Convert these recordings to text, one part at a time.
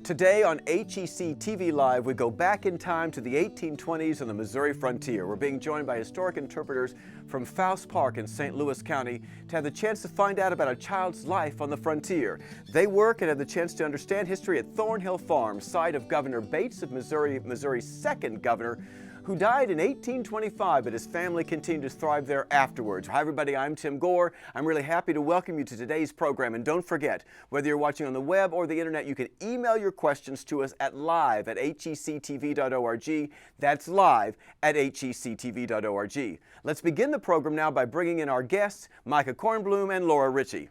Today on HEC TV Live, we go back in time to the 1820s on the Missouri frontier. We're being joined by historic interpreters from Faust Park in St. Louis County to have the chance to find out about a child's life on the frontier. They work and have the chance to understand history at Thornhill Farm, site of Governor Bates of Missouri, Missouri's second governor, who died in 1825, but his family continued to thrive there afterwards. Hi everybody, I'm Tim Gore. I'm really happy to welcome you to today's program. And don't forget, whether you're watching on the web or the internet, you can email your questions to us at live@hectv.org. That's live at hectv.org. Let's begin the program now by bringing in our guests, Micah Kornblum and Laura Ritchie.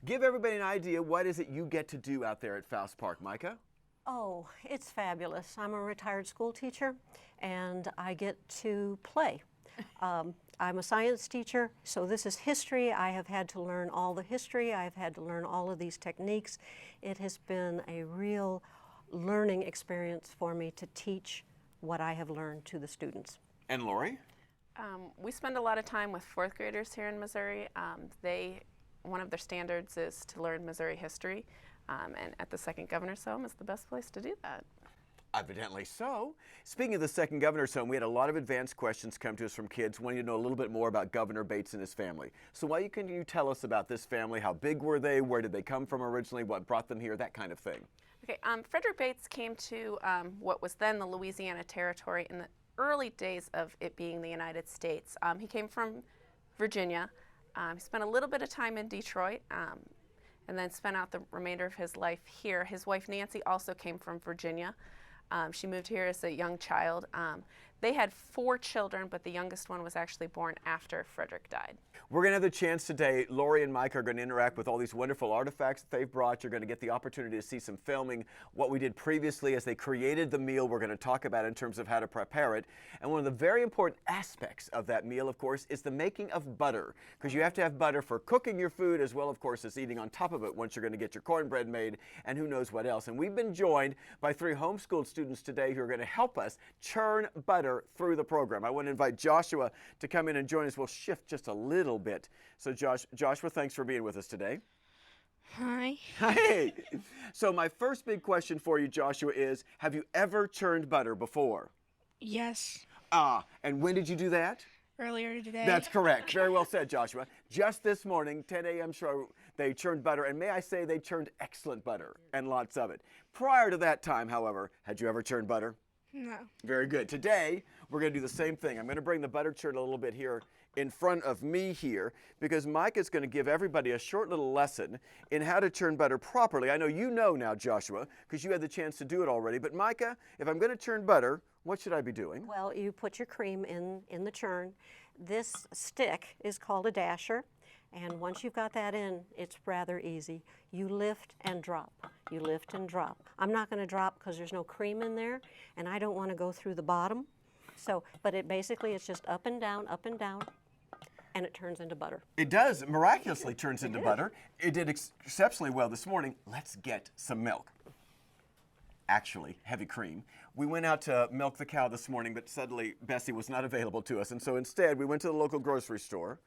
Give everybody an idea, what is it you get to do out there at Faust Park, Micah? Oh, it's fabulous. I'm a retired school teacher, and I get to play. I'm a science teacher, so this is history. I have had to learn all the history. I've had to learn all of these techniques. It has been a real learning experience for me to teach what I have learned to the students. And Laurie? We spend a lot of time with fourth graders here in Missouri. One of their standards is to learn Missouri history. And at the second governor's home is the best place to do that. Evidently so. Speaking of the second governor's home, we had a lot of advanced questions come to us from kids wanting to know a little bit more about Governor Bates and his family. So why can you tell us about this family? How big were they? Where did they come from originally? What brought them here? That kind of thing. Okay, Frederick Bates came to what was then the Louisiana Territory in the early days of it being the United States. He came from Virginia. He spent a little bit of time in Detroit. And then spent out the remainder of his life here. His wife Nancy also came from Virginia. She moved here as a young child. They had 4 children, but the youngest one was actually born after Frederick died. We're going to have the chance today. Laurie and Mike are going to interact with all these wonderful artifacts that they've brought. You're going to get the opportunity to see some filming, what we did previously as they created the meal we're going to talk about in terms of how to prepare it. And one of the very important aspects of that meal, of course, is the making of butter. Because you have to have butter for cooking your food as well, of course, as eating on top of it once you're going to get your cornbread made and who knows what else. And we've been joined by 3 homeschooled students today who are going to help us churn butter through the program. I want to invite Joshua to come in and join us. We'll shift just a little bit. So Joshua, thanks for being with us today. Hi. Hey. So my first big question for you, Joshua, is have you ever churned butter before? Yes. And when did you do that? Earlier today. That's correct. Very well said, Joshua. Just this morning, 10 a.m. show, they churned butter, and may I say they churned excellent butter, and lots of it. Prior to that time, however, had you ever churned butter? No. Very good. Today, we're going to do the same thing. I'm going to bring the butter churn a little bit here in front of me here because Mike is going to give everybody a short little lesson in how to churn butter properly. I know you know now, Joshua, because you had the chance to do it already. But Micah, if I'm going to churn butter, what should I be doing? Well, you put your cream in the churn. This stick is called a dasher. And once you've got that in, it's rather easy. You lift and drop. You lift and drop. I'm not going to drop because there's no cream in there, and I don't want to go through the bottom. So, but it's just up and down, and it turns into butter. It does. Miraculously turns into butter. It did exceptionally well this morning. Let's get some milk. Actually, heavy cream. We went out to milk the cow this morning, but suddenly Bessie was not available to us, and so instead we went to the local grocery store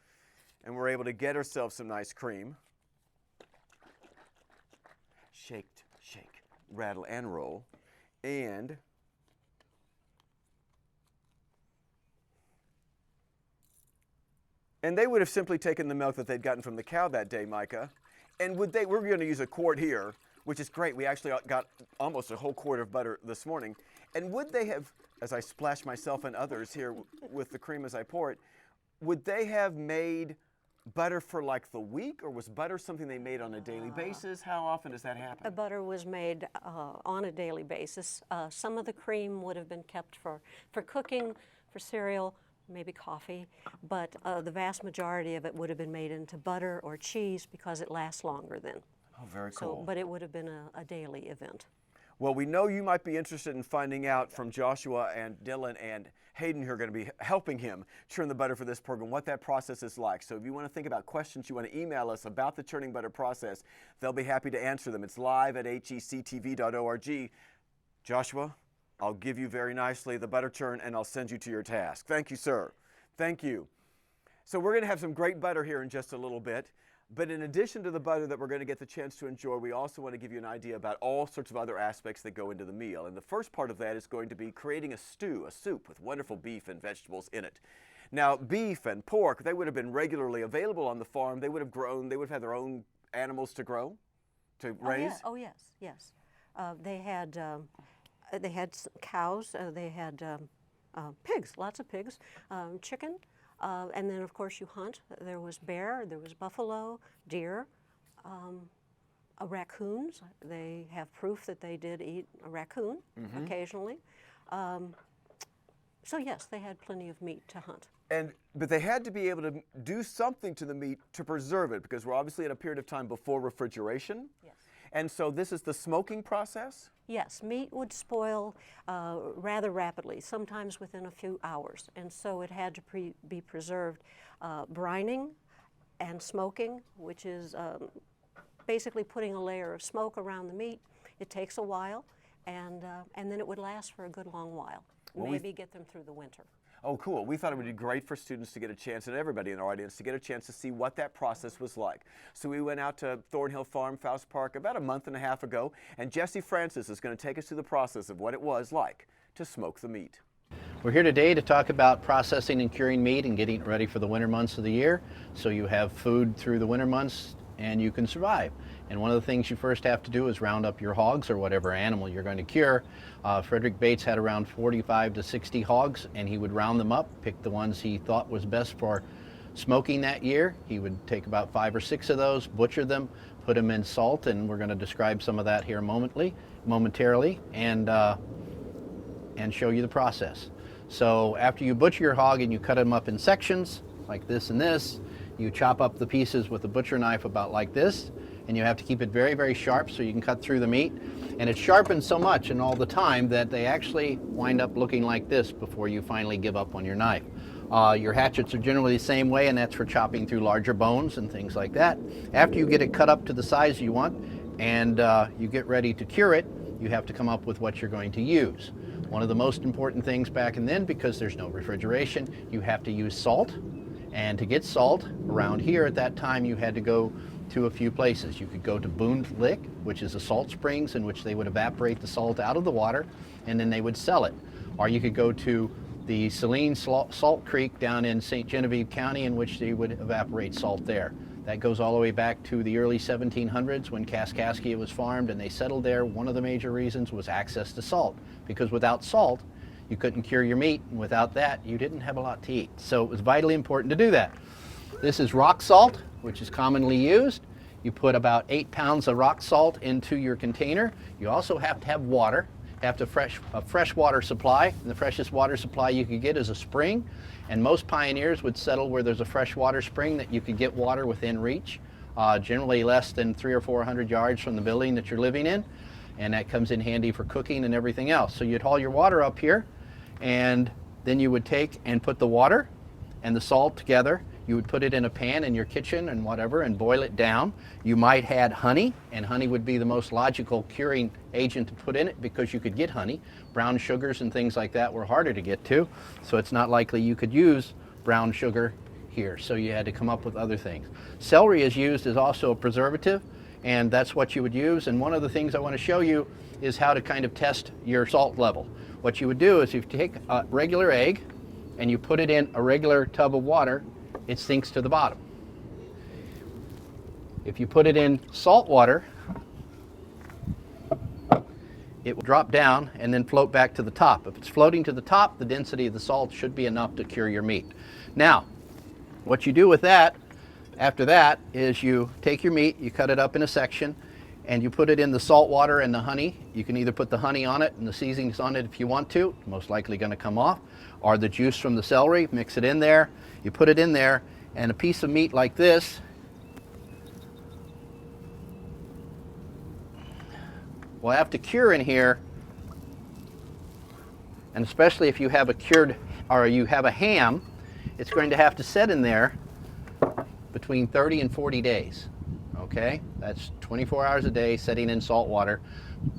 and we're able to get ourselves some nice cream. Shake, rattle, and roll. And they would have simply taken the milk that they'd gotten from the cow that day, Micah. And we're going to use a quart here, which is great. We actually got almost a whole quart of butter this morning. And would they have, as I splash myself and others here with the cream as I pour it, would they have made butter for like the week, or was butter something they made on a daily basis? How often does that happen? Butter was made on a daily basis. Some of the cream would have been kept for cooking, for cereal, maybe coffee, but the vast majority of it would have been made into butter or cheese because it lasts longer then. Oh, very cool. But it would have been a daily event. Well, we know you might be interested in finding out from Joshua and Dylan and Hayden, who are going to be helping him churn the butter for this program, what that process is like. So if you want to think about questions, you want to email us about the churning butter process, they'll be happy to answer them. It's live at hectv.org. Joshua, I'll give you very nicely the butter churn and I'll send you to your task. Thank you, sir. Thank you. So we're going to have some great butter here in just a little bit. But in addition to the butter that we're going to get the chance to enjoy, we also want to give you an idea about all sorts of other aspects that go into the meal. And the first part of that is going to be creating a stew, a soup with wonderful beef and vegetables in it. Now, beef and pork, they would have been regularly available on the farm. They would have grown, they would have had their own animals to grow, to raise? Oh, yes, yes. They had cows, they had pigs, lots of pigs, chicken, and then of course you hunt. There was bear, there was buffalo, deer, raccoons. They have proof that they did eat a raccoon occasionally. So yes, they had plenty of meat to hunt. But they had to be able to do something to the meat to preserve it, because we're obviously in a period of time before refrigeration. Yes. And so this is the smoking process? Yes, meat would spoil rather rapidly, sometimes within a few hours, and so it had to be preserved. Brining and smoking, which is basically putting a layer of smoke around the meat. It takes a while, and then it would last for a good long while, maybe get them through the winter. Oh, cool. We thought it would be great for students to get a chance, and everybody in our audience, to get a chance to see what that process was like. So we went out to Thornhill Farm, Faust Park, about a month and a half ago, and Jesse Francis is going to take us through the process of what it was like to smoke the meat. We're here today to talk about processing and curing meat and getting it ready for the winter months of the year, so you have food through the winter months and you can survive. And one of the things you first have to do is round up your hogs or whatever animal you're going to cure. Frederick Bates had around 45 to 60 hogs, and he would round them up, pick the ones he thought was best for smoking that year. He would take about 5 or 6 of those, butcher them, put them in salt, and we're going to describe some of that here momentarily, and show you the process. So after you butcher your hog and you cut them up in sections, like this and this, you chop up the pieces with a butcher knife about like this, and you have to keep it very, very sharp so you can cut through the meat. And it's sharpened so much and all the time that they actually wind up looking like this before you finally give up on your knife. Your hatchets are generally the same way, and that's for chopping through larger bones and things like that. After you get it cut up to the size you want and you get ready to cure it, you have to come up with what you're going to use. One of the most important things back and then, because there's no refrigeration, you have to use salt. And to get salt around here at that time, you had to go to a few places. You could go to Boone Lick, which is a salt springs in which they would evaporate the salt out of the water and then they would sell it. Or you could go to the Saline Salt Creek down in St. Genevieve County, in which they would evaporate salt there. That goes all the way back to the early 1700s when Kaskaskia was farmed and they settled there. One of the major reasons was access to salt, because without salt, you couldn't cure your meat, and without that, you didn't have a lot to eat. So it was vitally important to do that. This is rock salt, which is commonly used. You put about 8 pounds of rock salt into your container. You also have to have water, have to a fresh water supply. And the freshest water supply you could get is a spring, and most pioneers would settle where there's a fresh water spring that you could get water within reach, generally less than 300 or 400 yards from the building that you're living in, and that comes in handy for cooking and everything else. So you'd haul your water up here, and then you would take and put the water and the salt together. You would put it in a pan in your kitchen and whatever and boil it down. You might add honey, and honey would be the most logical curing agent to put in it because you could get honey. Brown sugars and things like that were harder to get to, so it's not likely you could use brown sugar here, so you had to come up with other things. Celery is used as also a preservative, and that's what you would use. And one of the things I want to show you is how to kind of test your salt level. What you would do is if you take a regular egg and you put it in a regular tub of water, it sinks to the bottom. If you put it in salt water, it will drop down and then float back to the top. If it's floating to the top, the density of the salt should be enough to cure your meat. Now, what you do with that, after that, is you take your meat, you cut it up in a section, and you put it in the salt water and the honey. You can either put the honey on it and the seasonings on it if you want to, most likely going to come off, or the juice from the celery, mix it in there. You put it in there, and a piece of meat like this will have to cure in here, and especially if you have a cured, or you have a ham, it's going to have to set in there between 30 and 40 days. Okay, that's 24 hours a day setting in salt water,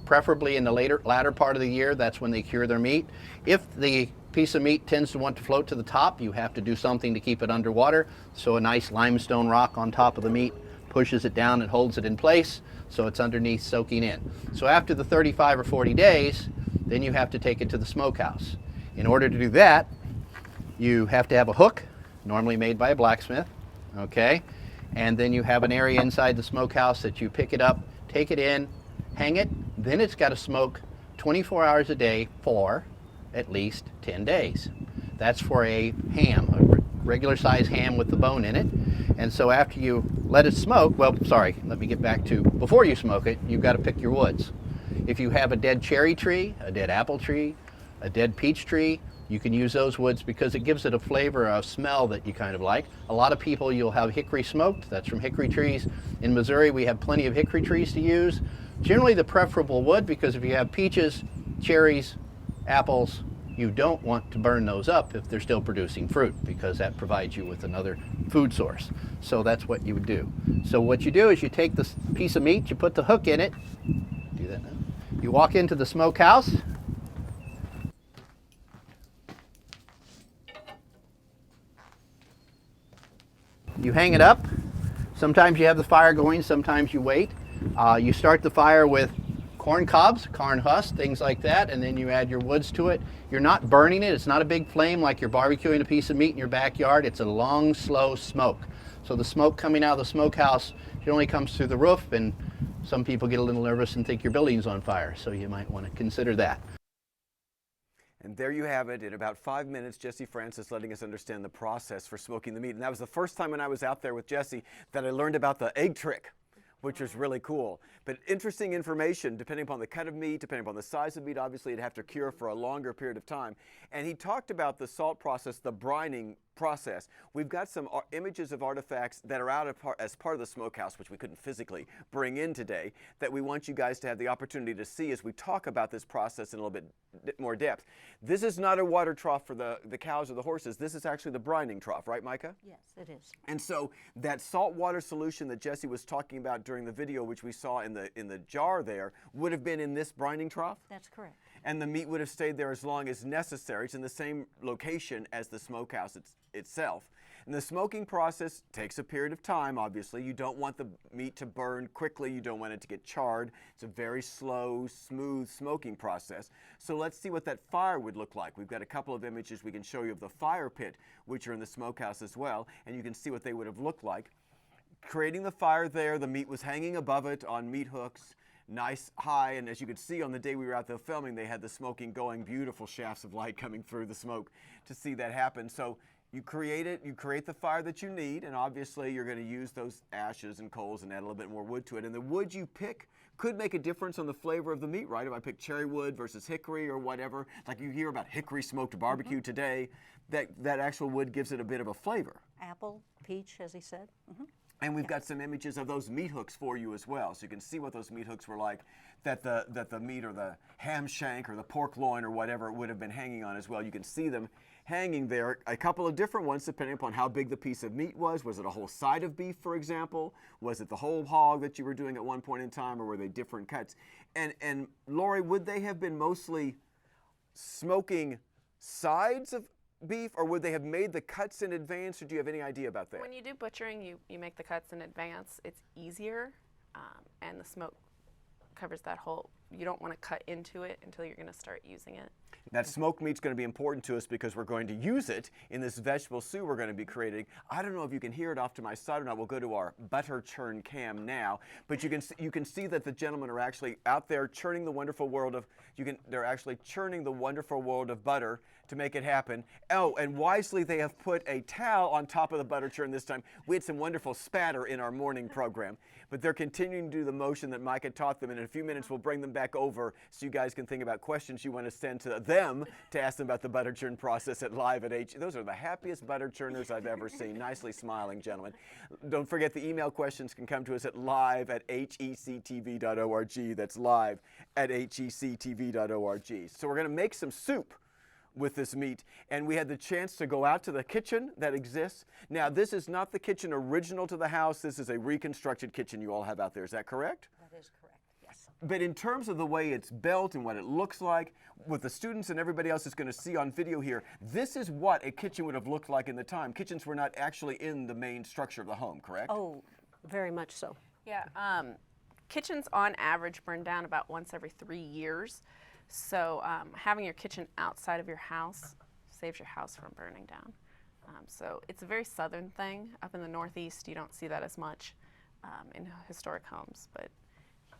preferably in the latter part of the year. That's when they cure their meat. If the piece of meat tends to want to float to the top, you have to do something to keep it underwater. So a nice limestone rock on top of the meat pushes it down and holds it in place so it's underneath soaking in. So after the 35 or 40 days, then you have to take it to the smokehouse. In order to do that, you have to have a hook, normally made by a blacksmith, okay? And then you have an area inside the smokehouse that you pick it up, take it in, hang it, then it's got to smoke 24 hours a day for at least 10 days. That's for a ham, a regular size ham with the bone in it. And so after you let it smoke, well, sorry, let me get back to before you smoke it, you've got to pick your woods. If you have a dead cherry tree, a dead apple tree, a dead peach tree, you can use those woods because it gives it a flavor, a smell that you kind of like. A lot of people, you'll have hickory smoked, that's from hickory trees. In Missouri, we have plenty of hickory trees to use. Generally the preferable wood, because if you have peaches, cherries, apples, you don't want to burn those up if they're still producing fruit, because that provides you with another food source. So that's what you would do. So what you do is you take this piece of meat, you put the hook in it, do that now. You walk into the smokehouse, you hang it up. Sometimes you have the fire going, sometimes you wait. You start the fire with corn cobs, corn husk, things like that, and then you add your woods to it. You're not burning it. It's not a big flame like you're barbecuing a piece of meat in your backyard. It's a long, slow smoke. So the smoke coming out of the smokehouse generally comes through the roof, and some people get a little nervous and think your building's on fire, so you might want to consider that. And there you have it. In about 5 minutes, Jesse Francis letting us understand the process for smoking the meat. And that was the first time when I was out there with Jesse that I learned about the egg trick, which was really cool. But interesting information, depending upon the cut of meat, depending upon the size of meat, obviously it'd have to cure for a longer period of time. And he talked about the salt process, the brining process. We've got some images of artifacts that are out as part of the smokehouse, which we couldn't physically bring in today, that we want you guys to have the opportunity to see as we talk about this process in a little bit more depth. This is not a water trough for the cows or the horses. This is actually the brining trough, right, Micah? Yes, it is. And so that salt water solution that Jesse was talking about during the video, which we saw in the jar there, would have been in this brining trough? That's correct. And the meat would have stayed there as long as necessary. It's in the same location as the smokehouse itself. And the smoking process takes a period of time, obviously. You don't want the meat to burn quickly. You don't want it to get charred. It's a very slow, smooth smoking process. So let's see what that fire would look like. We've got a couple of images we can show you of the fire pit, which are in the smokehouse as well, and you can see what they would have looked like. Creating the fire there, the meat was hanging above it on meat hooks, nice high, and as you could see on the day we were out there filming, they had the smoking going, beautiful shafts of light coming through the smoke to see that happen. So you create it, you create the fire that you need, and obviously you're going to use those ashes and coals and add a little bit more wood to it. And the wood you pick could make a difference on the flavor of the meat, right? If I pick cherry wood versus hickory or whatever, like you hear about hickory smoked barbecue today, that actual wood gives it a bit of a flavor. Apple, peach, as he said. And we've got some images of those meat hooks for you as well, so you can see what those meat hooks were like that the meat or the ham shank or the pork loin or whatever it would have been hanging on as well. You can see them hanging there, a couple of different ones depending upon how big the piece of meat was. Was it a whole side of beef, for example? Was it the whole hog that you were doing at one point in time, or were they different cuts? And Laurie, would they have been mostly smoking sides of beef, or would they have made the cuts in advance, or do you have any idea about that? When you do butchering, you make the cuts in advance. It's easier, and the smoke covers that whole. You don't want to cut into it until you're going to start using it. That smoked meat's going to be important to us because we're going to use it in this vegetable stew we're going to be creating. I don't know if you can hear it off to my side or not. We'll go to our butter churn cam now, but you can see that the gentlemen are actually out there churning the wonderful world of they're actually churning the wonderful world of butter to make it happen. Oh, and wisely they have put a towel on top of the butter churn this time. We had some wonderful spatter in our morning program, but they're continuing to do the motion that Micah taught them, and in a few minutes we'll bring them back over so you guys can think about questions you want to send to them to ask them about the butter churn process at live at H. Those are the happiest butter churners I've ever seen. Nicely smiling gentlemen. Don't forget the email questions can come to us at live@hectv.org. That's live at hectv.org. So we're going to make some soup with this meat, and we had the chance to go out to the kitchen that exists. Now, this is not the kitchen original to the house. This is a reconstructed kitchen you all have out there. Is that correct? That is correct, yes. But in terms of the way it's built and what it looks like, what the students and everybody else is going to see on video here, this is what a kitchen would have looked like in the time. Kitchens were not actually in the main structure of the home, correct? Oh, very much so. Yeah, kitchens on average burn down about once every 3 years. So having your kitchen outside of your house saves your house from burning down. So it's a very southern thing. Up in the Northeast, you don't see that as much in historic homes. But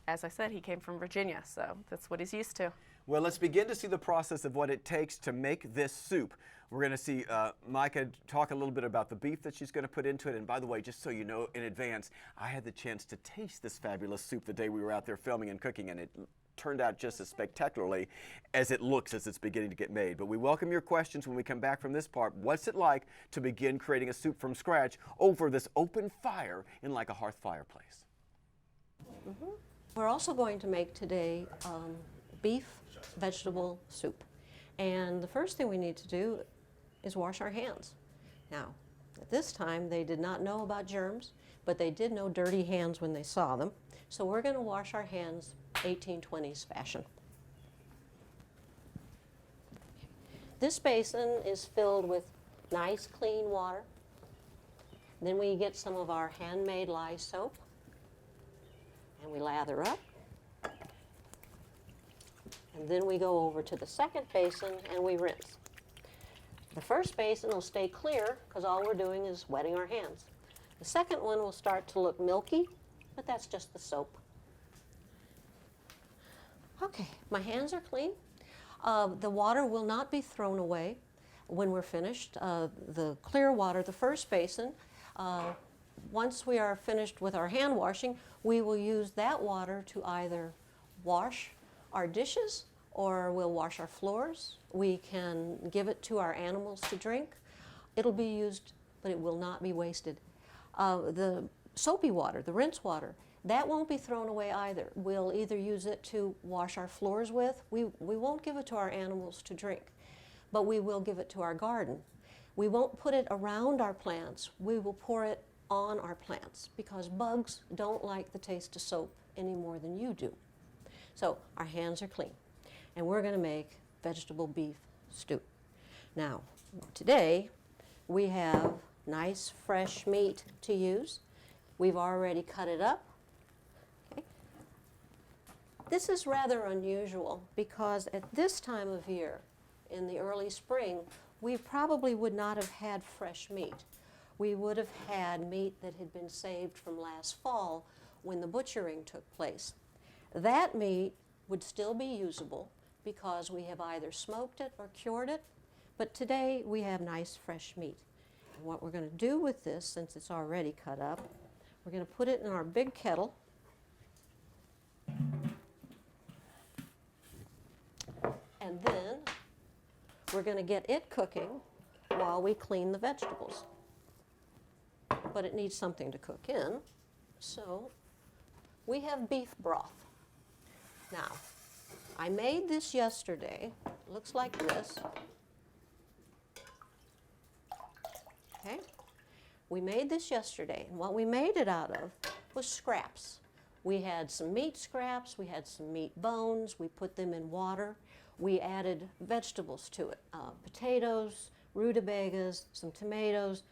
as I said, he came from Virginia, so that's what he's used to. Well, let's begin to see the process of what it takes to make this soup. We're going to see Micah talk a little bit about the beef that she's going to put into it. And by the way, just so you know in advance, I had the chance to taste this fabulous soup the day we were out there filming and cooking, and it turned out just as spectacularly as it looks as it's beginning to get made. But we welcome your questions when we come back from this part. What's it like to begin creating a soup from scratch over this open fire in like a hearth fireplace? We're also going to make today beef vegetable soup. And the first thing we need to do is wash our hands. Now, at this time, they did not know about germs, but they did know dirty hands when they saw them. So we're going to wash our hands 1820s fashion. This basin is filled with nice clean water. Then we get some of our handmade lye soap and we lather up. And then we go over to the second basin and we rinse. The first basin will stay clear because all we're doing is wetting our hands. The second one will start to look milky, but that's just the soap. Okay, my hands are clean. The water will not be thrown away when we're finished. The clear water, the first basin, once we are finished with our hand washing, we will use that water to either wash our dishes or we'll wash our floors. We can give it to our animals to drink. It'll be used, but it will not be wasted. The soapy water, the rinse water, that won't be thrown away either. We'll either use it to wash our floors with. We won't give it to our animals to drink, but we will give it to our garden. We won't put it around our plants. We will pour it on our plants because bugs don't like the taste of soap any more than you do. So our hands are clean, and we're going to make vegetable beef stew. Now, today we have nice fresh meat to use. We've already cut it up. Okay. This is rather unusual because at this time of year, in the early spring, we probably would not have had fresh meat. We would have had meat that had been saved from last fall when the butchering took place. That meat would still be usable because we have either smoked it or cured it, but today we have nice fresh meat. And what we're going to do with this, since it's already cut up, we're going to put it in our big kettle. And then we're going to get it cooking while we clean the vegetables. But it needs something to cook in, so we have beef broth. Now, I made this yesterday. It looks like this. Okay? We made this yesterday, and what we made it out of was scraps. We had some meat scraps, we had some meat bones, we put them in water. We added vegetables to it, potatoes, rutabagas, some tomatoes,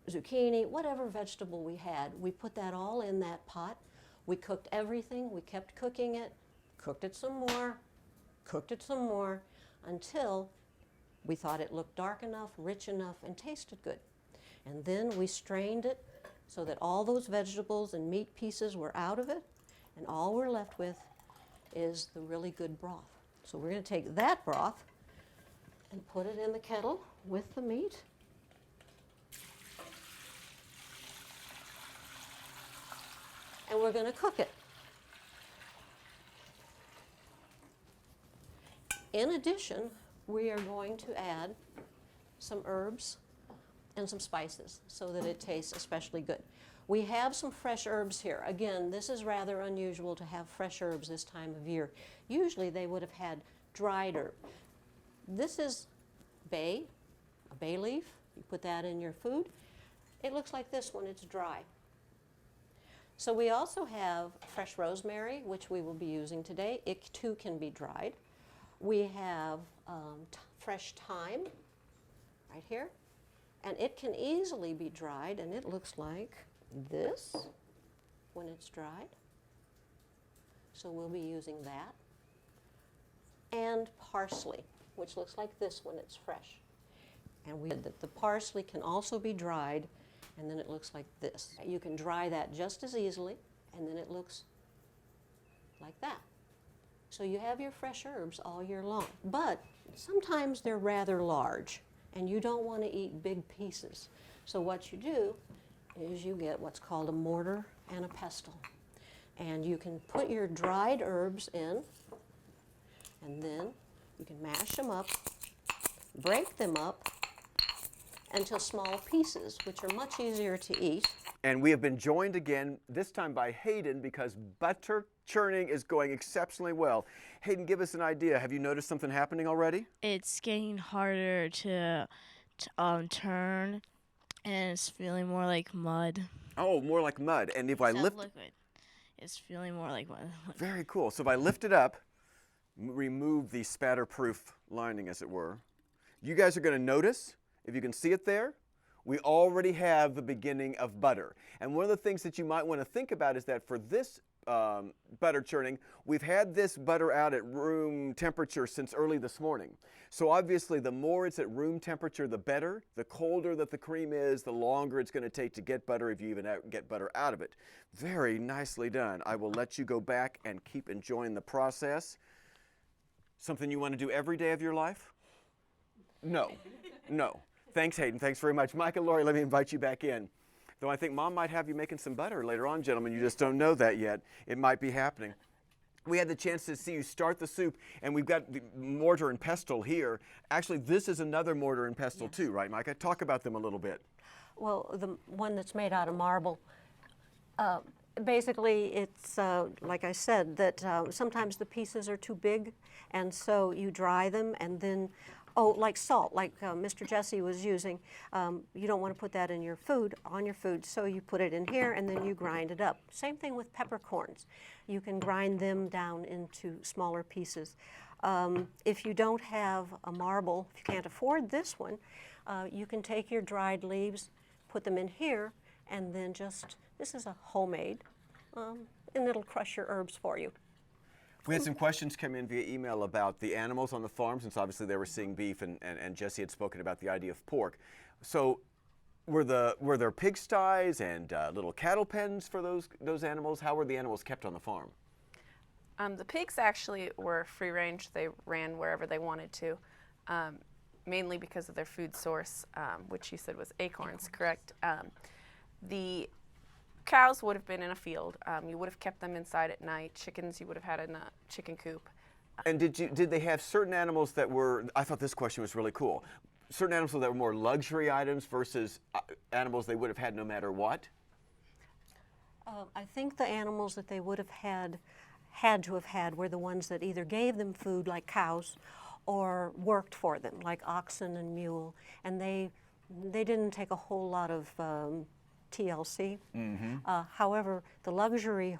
zucchini, whatever vegetable we had. We put that all in that pot. We cooked everything. We kept cooking it, cooked it some more, until we thought it looked dark enough, rich enough, and tasted good. And then we strained it so that all those vegetables and meat pieces were out of it, and all we're left with is the really good broth. So we're going to take that broth and put it in the kettle with the meat. And we're going to cook it. In addition, we are going to add some herbs and some spices so that it tastes especially good. We have some fresh herbs here. Again, this is rather unusual to have fresh herbs this time of year. Usually they would have had dried herb. This is a bay leaf. You put that in your food. It looks like this when it's dry. So we also have fresh rosemary, which we will be using today. It too can be dried. We have fresh thyme right here, and it can easily be dried, and it looks like this. when it's dried. So we'll be using that. And parsley, which looks like this when it's fresh. And we said that the parsley can also be dried, and then it looks like this. You can dry that just as easily, and then it looks like that. So you have your fresh herbs all year long. But sometimes they're rather large, and you don't want to eat big pieces. So what you do is you get what's called a mortar and a pestle. And you can put your dried herbs in, and then you can mash them up, break them up into small pieces, which are much easier to eat. And we have been joined again, this time by Hayden, because butter churning is going exceptionally well. Hayden, give us an idea. Have you noticed something happening already? It's getting harder to turn, and it's feeling more like mud. Oh, more like mud. And if I Instead of lift... liquid, it's feeling more like mud. Very cool. So if I lift it up, remove the spatter-proof lining, as it were, you guys are going to notice, if you can see it there, we already have the beginning of butter. And one of the things that you might want to think about is that for this butter churning, we've had this butter out at room temperature since early this morning. So obviously the more it's at room temperature, the better. The colder that the cream is, the longer it's going to take to get butter, if you even get butter out of it. Very nicely done. I will let you go back and keep enjoying the process. Something you want to do every day of your life? No. No. Thanks, Hayden. Thanks very much. Micah, Laurie, let me invite you back in. Though I think Mom might have you making some butter later on, gentlemen. You just don't know that yet. It might be happening. We had the chance to see you start the soup, and we've got the mortar and pestle here. Actually, this is another mortar and pestle too, right, Micah? Talk about them a little bit. Well, the one that's made out of marble, basically it's, like I said, that sometimes the pieces are too big, and so you dry them, and then, like salt, like Mr. Jesse was using, you don't want to put that in your food, so you put it in here, and then you grind it up. Same thing with peppercorns. You can grind them down into smaller pieces. If you don't have a marble, if you can't afford this one, you can take your dried leaves, put them in here, and then just, this is a homemade, and it'll crush your herbs for you. We had some questions come in via email about the animals on the farm, since obviously they were seeing beef, and Jesse had spoken about the idea of pork. So were there pigsties and little cattle pens for those animals? How were the animals kept on the farm? The pigs actually were free range. They ran wherever they wanted to, mainly because of their food source, which you said was acorns, correct? The cows would have been in a field. You would have kept them inside at night. Chickens you would have had in a chicken coop. And did they have certain animals that were, I thought this question was really cool, certain animals that were more luxury items versus animals they would have had no matter what? I think the animals that they would have had to have had were the ones that either gave them food, like cows, or worked for them, like oxen and mule. And they didn't take a whole lot of TLC. However, the luxury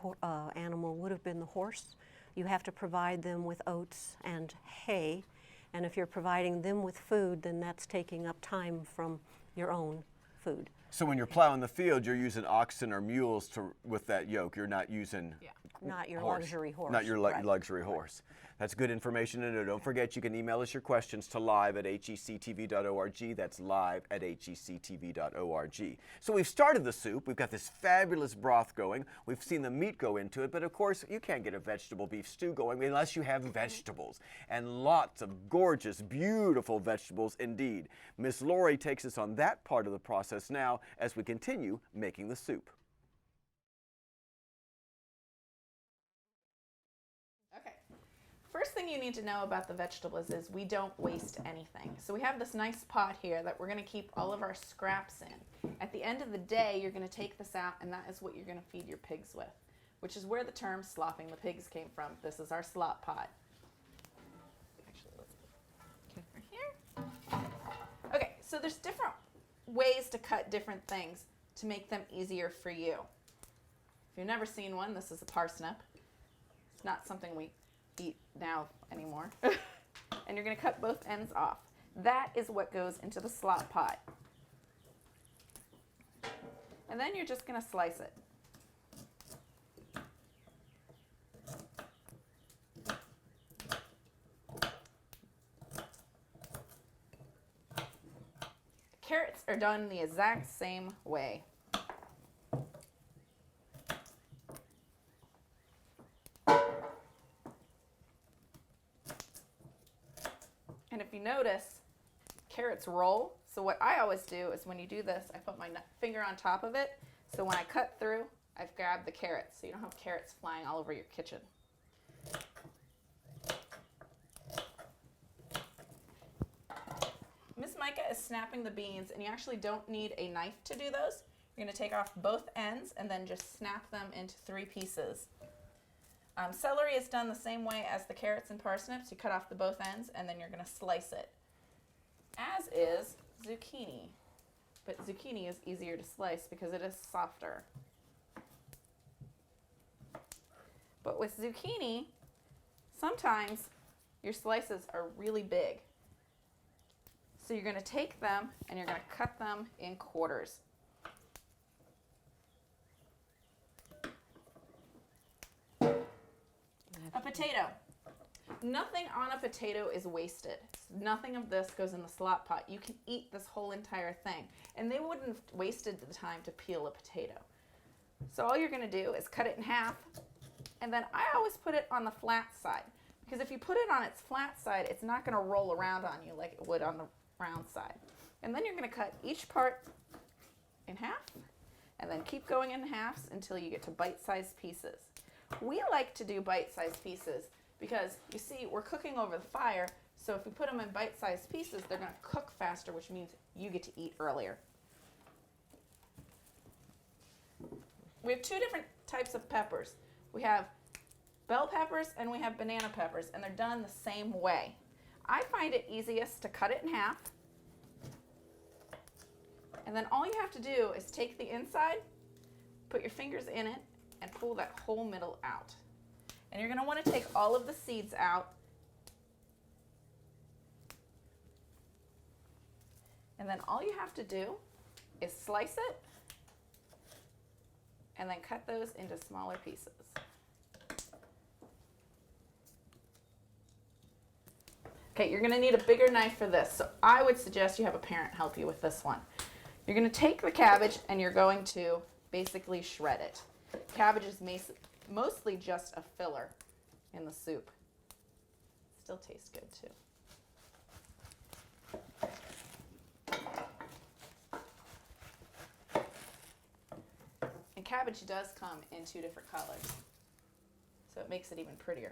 animal would have been the horse. You have to provide them with oats and hay, and if you're providing them with food, then that's taking up time from your own food. So when you're plowing the field, you're using oxen or mules with that yoke. You're not using Not your horse. luxury horse. Not your right. luxury horse. That's good information to know. Don't forget, you can email us your questions to live@hectv.org. That's live@hectv.org. So we've started the soup. We've got this fabulous broth going. We've seen the meat go into it, but of course, you can't get a vegetable beef stew going unless you have vegetables, and lots of gorgeous, beautiful vegetables indeed. Miss Laurie takes us on that part of the process now as we continue making the soup. First thing you need to know about the vegetables is we don't waste anything. So we have this nice pot here that we're going to keep all of our scraps in. At the end of the day, you're going to take this out, and that is what you're going to feed your pigs with, which is where the term slopping the pigs came from. This is our slop pot. Actually, let's get right here. Okay, so there's different ways to cut different things to make them easier for you. If you've never seen one, this is a parsnip. It's not something we eat now anymore. And you're going to cut both ends off. That is what goes into the slop pot. And then you're just going to slice it. carrots are done the exact same way. And if you notice, carrots roll. So what I always do is when you do this, I put my finger on top of it. So when I cut through, I've grabbed the carrots. So you don't have carrots flying all over your kitchen. Miss Micah is snapping the beans, and you actually don't need a knife to do those. You're going to take off both ends and then just snap them into 3 pieces. Celery is done the same way as the carrots and parsnips. You cut off the both ends and then you're going to slice it. As is zucchini. But zucchini is easier to slice because it is softer. But with zucchini, sometimes your slices are really big. So you're going to take them and you're going to cut them in quarters. A potato. Nothing on a potato is wasted. Nothing of this goes in the slop pot. You can eat this whole entire thing. And they wouldn't have wasted the time to peel a potato. So all you're going to do is cut it in half. And then I always put it on the flat side. Because if you put it on its flat side, it's not going to roll around on you like it would on the round side. And then you're going to cut each part in half. And then keep going in halves until you get to bite-sized pieces. We like to do bite-sized pieces because, you see, we're cooking over the fire, so if we put them in bite-sized pieces, they're going to cook faster, which means you get to eat earlier. We have 2 different types of peppers. We have bell peppers and we have banana peppers, and they're done the same way. I find it easiest to cut it in half, and then all you have to do is take the inside, put your fingers in it, and pull that whole middle out. And you're going to want to take all of the seeds out. And then all you have to do is slice it and then cut those into smaller pieces. Okay, you're going to need a bigger knife for this, so I would suggest you have a parent help you with this one. You're going to take the cabbage and you're going to basically shred it. Cabbage is mostly just a filler in the soup. Still tastes good too. And cabbage does come in 2 different colors, so it makes it even prettier.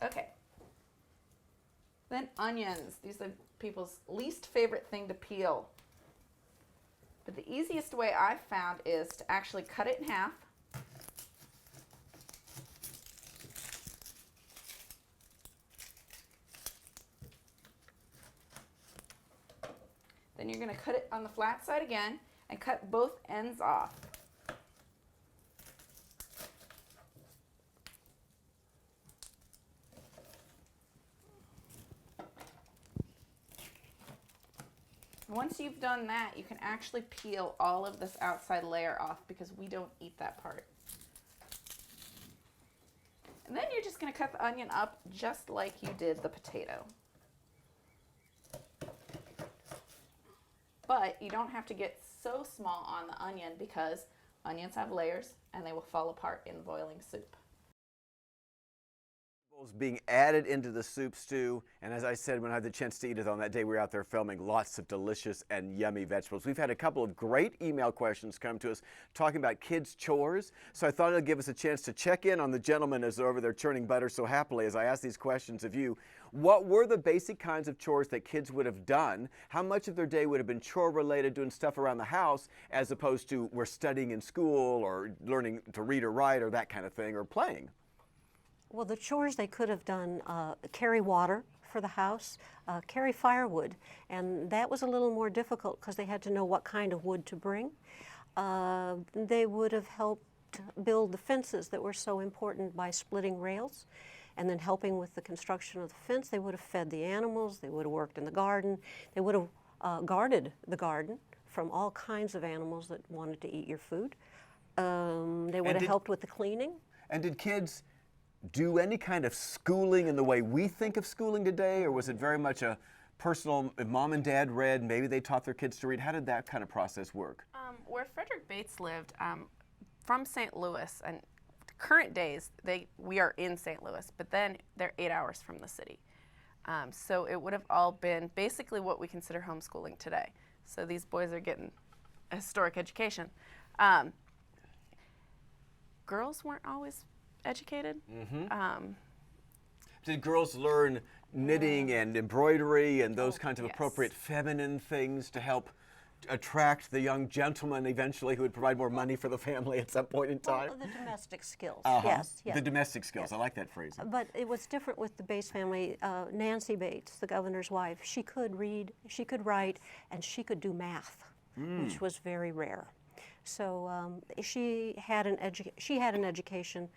Okay. Then onions. These are people's least favorite thing to peel. But the easiest way I've found is to actually cut it in half. Then you're going to cut it on the flat side again and cut both ends off. Once you've done that, you can actually peel all of this outside layer off because we don't eat that part. And then you're just going to cut the onion up just like you did the potato. But you don't have to get so small on the onion because onions have layers and they will fall apart in boiling soup. Being added into the soup stew, and as I said when I had the chance to eat it on that day we were out there filming, lots of delicious and yummy vegetables. We've had a couple of great email questions come to us talking about kids' chores, so I thought it'd give us a chance to check in on the gentlemen as they're over there churning butter so happily as I ask these questions of you. What were the basic kinds of chores that kids would have done? How much of their day would have been chore related, doing stuff around the house, as opposed to we're studying in school or learning to read or write or that kind of thing, or playing? Well, the chores they could have done, carry water for the house, carry firewood, and that was a little more difficult because they had to know what kind of wood to bring. They would have helped build the fences that were so important by splitting rails, and then helping with the construction of the fence. They would have fed the animals, they would have worked in the garden, they would have guarded the garden from all kinds of animals that wanted to eat your food. They would have did- helped with the cleaning. And did kids do any kind of schooling in the way we think of schooling today, or was it very much a personal, if mom and dad read, maybe they taught their kids to read? How did that kind of process work? Where Frederick Bates lived, from St. Louis, and current days, we are in St. Louis, but then they're 8 hours from the city. So it would have all been basically what we consider homeschooling today. So these boys are getting a historic education. Girls weren't always educated. Did girls learn knitting and embroidery and those kinds of yes. appropriate feminine things to help attract the young gentleman eventually who would provide more money for the family at some point in time? Well, the domestic skills, Uh-huh. yes, yes. The domestic skills. I like that phrase. But it was different with the Bates family. Nancy Bates, the governor's wife, she could read, she could write, and she could do math, which was very rare. So she had an education.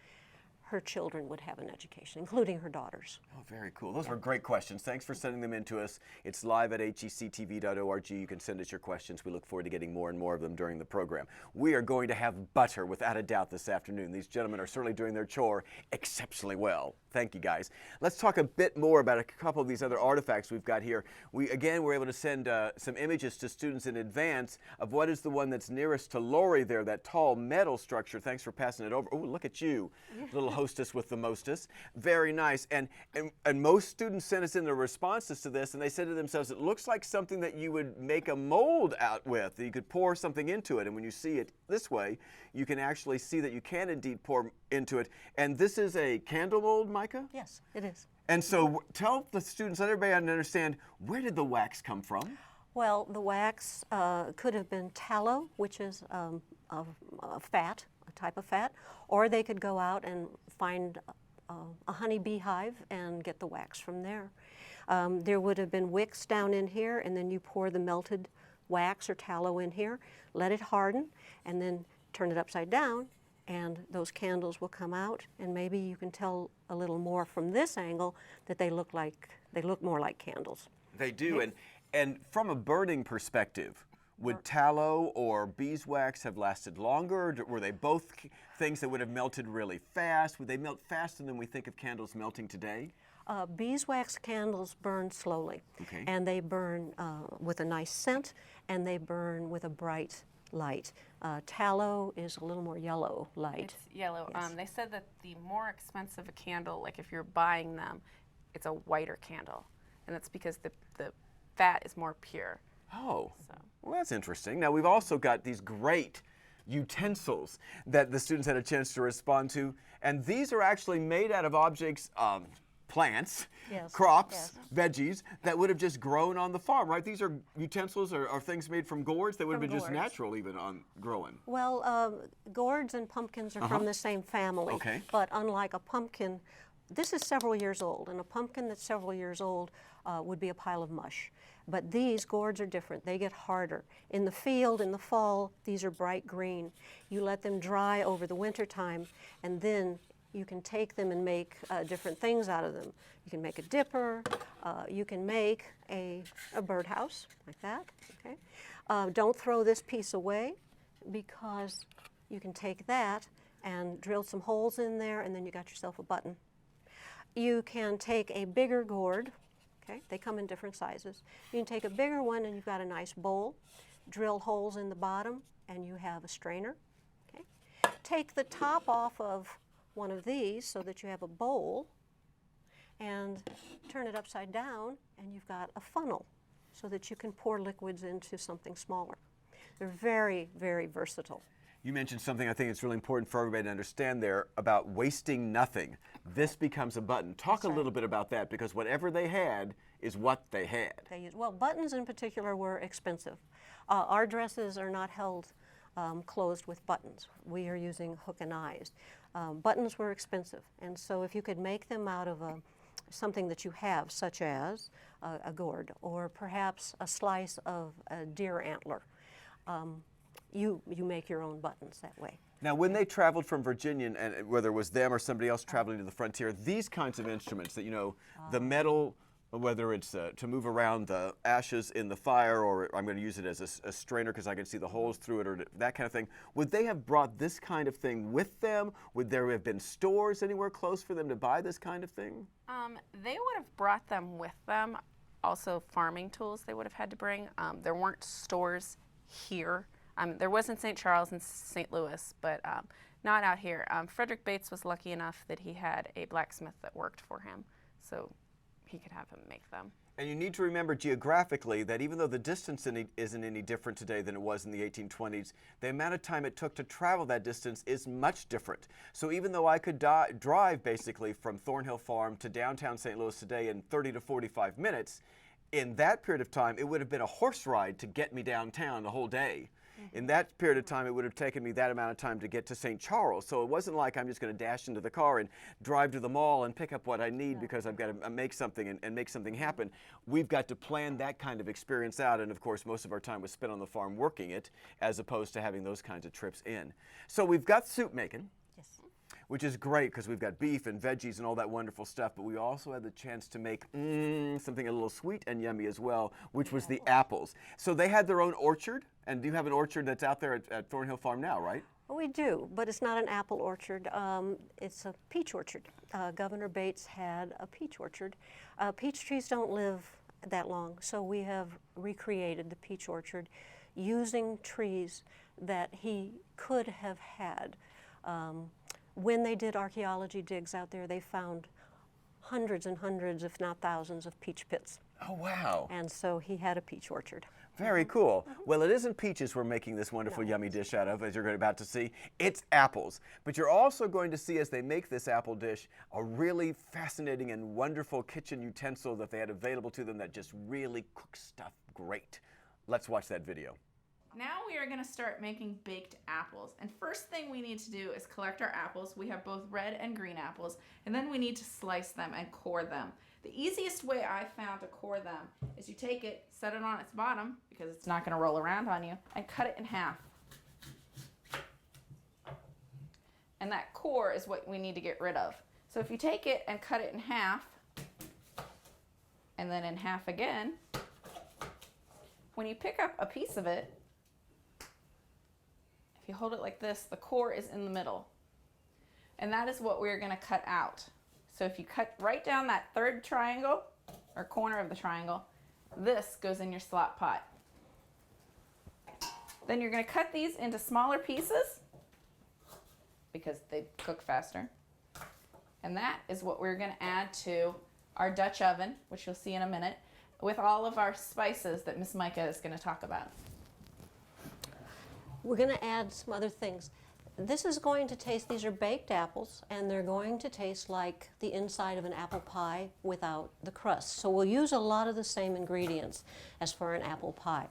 Her children would have an education, including her daughters. Oh, very cool. Those were great questions. Thanks for sending them in to us. It's live at hectv.org. You can send us your questions. We look forward to getting more and more of them during the program. We are going to have butter, without a doubt, this afternoon. These gentlemen are certainly doing their chore exceptionally well. Thank you, guys. Let's talk a bit more about a couple of these other artifacts we've got here. We, again, were able to send some images to students in advance of what is the one that's nearest to Laurie there, that tall metal structure. Thanks for passing it over. Oh, look at you, little hostess with the mostest. Very nice. And most students sent us in their responses to this, and they said to themselves, it looks like something that you would make a mold out with. You could pour something into it, and when you see it this way, you can actually see that you can indeed pour into it. And this is a candle mold, Micah? Yes, it is. And so tell the students, let everybody understand, where did the wax come from? Well, the wax could have been tallow, which is a fat, a type of fat, or they could go out and find a honey beehive and get the wax from there. There would have been wicks down in here, and then you pour the melted wax or tallow in here, let it harden, and then turn it upside down, and those candles will come out, and maybe you can tell a little more from this angle that they look more like candles. They do, and from a burning perspective, would tallow or beeswax have lasted longer? Were they both things that would have melted really fast? Would they melt faster than we think of candles melting today? Beeswax candles burn slowly, Okay. and they burn with a nice scent, and they burn with a bright light. Tallow is a little more yellow light. It's yellow. Yes. They said that the more expensive a candle, like if you're buying them, it's a whiter candle, and that's because the fat is more pure. Oh, So. well, that's interesting. Now, we've also got these great utensils that the students had a chance to respond to, and these are actually made out of objects, plants, Yes, crops, yes. veggies that would have just grown on the farm, right? These are utensils or things made from gourds that would have From been just gourds. natural even on growing. Well, gourds and pumpkins are from the same family, Okay. but unlike a pumpkin, this is several years old, and a pumpkin that's several years old would be a pile of mush. But these gourds are different. They get harder. In the field, in the fall, these are bright green. You let them dry over the winter time, and then you can take them and make different things out of them. You can make a dipper. You can make a birdhouse, like that. Okay. Don't throw this piece away, because you can take that and drill some holes in there, and then you got yourself a button. You can take a bigger gourd. Okay, they come in different sizes. You can take a bigger one, and you've got a nice bowl. Drill holes in the bottom, and you have a strainer. Okay. Take the top off of one of these so that you have a bowl, and turn it upside down, and you've got a funnel so that you can pour liquids into something smaller. They're very, very versatile. You mentioned something I think it's really important for everybody to understand there about wasting nothing. This becomes a button. Talk a little bit about that, because whatever they had is what they had. Well, buttons in particular were expensive. Our dresses are not held closed with buttons. We are using hook and eyes. Buttons were expensive, and so if you could make them out of something that you have, such as a gourd or perhaps a slice of a deer antler, you make your own buttons that way. Now, when they traveled from Virginia, and whether it was them or somebody else traveling to the frontier, these kinds of instruments that, the metal whether it's to move around the ashes in the fire, or I'm going to use it as a strainer because I can see the holes through it, or that kind of thing. Would they have brought this kind of thing with them? Would there have been stores anywhere close for them to buy this kind of thing? They would have brought them with them. Also, farming tools they would have had to bring. There weren't stores here. There was in St. Charles and St. Louis, but not out here. Frederick Bates was lucky enough that he had a blacksmith that worked for him, so he could have him make them. And you need to remember geographically that even though the distance isn't any different today than it was in the 1820s, the amount of time it took to travel that distance is much different. So even though I could drive basically from Thornhill Farm to downtown St. Louis today in 30 to 45 minutes, in that period of time, it would have been a horse ride to get me downtown the whole day. In that period of time, it would have taken me that amount of time to get to St. Charles. So it wasn't like I'm just going to dash into the car and drive to the mall and pick up what I need because I've got to make something and make something happen. We've got to plan that kind of experience out. And of course, most of our time was spent on the farm working it as opposed to having those kinds of trips in. So we've got soup making. Yes. Which is great because we've got beef and veggies and all that wonderful stuff, but we also had the chance to make something a little sweet and yummy as well, which was the apples. So they had their own orchard, and you have an orchard that's out there at Thornhill Farm now, right? Well, we do, but it's not an apple orchard. It's a peach orchard. Governor Bates had a peach orchard. Peach trees don't live that long, so we have recreated the peach orchard using trees that he could have had. When they did archaeology digs out there, they found hundreds and hundreds, if not thousands, of peach pits. Oh, wow. And so he had a peach orchard. Very cool. Well, it isn't peaches we're making this wonderful yummy dish out of, as you're about to see. It's apples. But you're also going to see, as they make this apple dish, a really fascinating and wonderful kitchen utensil that they had available to them that just really cooks stuff great. Let's watch that video. Now we are going to start making baked apples. And first thing we need to do is collect our apples. We have both red and green apples. And then we need to slice them and core them. The easiest way I found to core them is you take it, set it on its bottom, because it's not going to roll around on you, and cut it in half. And that core is what we need to get rid of. So if you take it and cut it in half, and then in half again, when you pick up a piece of it, if you hold it like this, the core is in the middle. And that is what we're going to cut out. So if you cut right down that third triangle, or corner of the triangle, this goes in your slot pot. Then you're going to cut these into smaller pieces because they cook faster. And that is what we're going to add to our Dutch oven, which you'll see in a minute, with all of our spices that Miss Micah is going to talk about. We're going to add some other things. This is going to taste, these are baked apples, and they're going to taste like the inside of an apple pie without the crust. So we'll use a lot of the same ingredients as for an apple pie.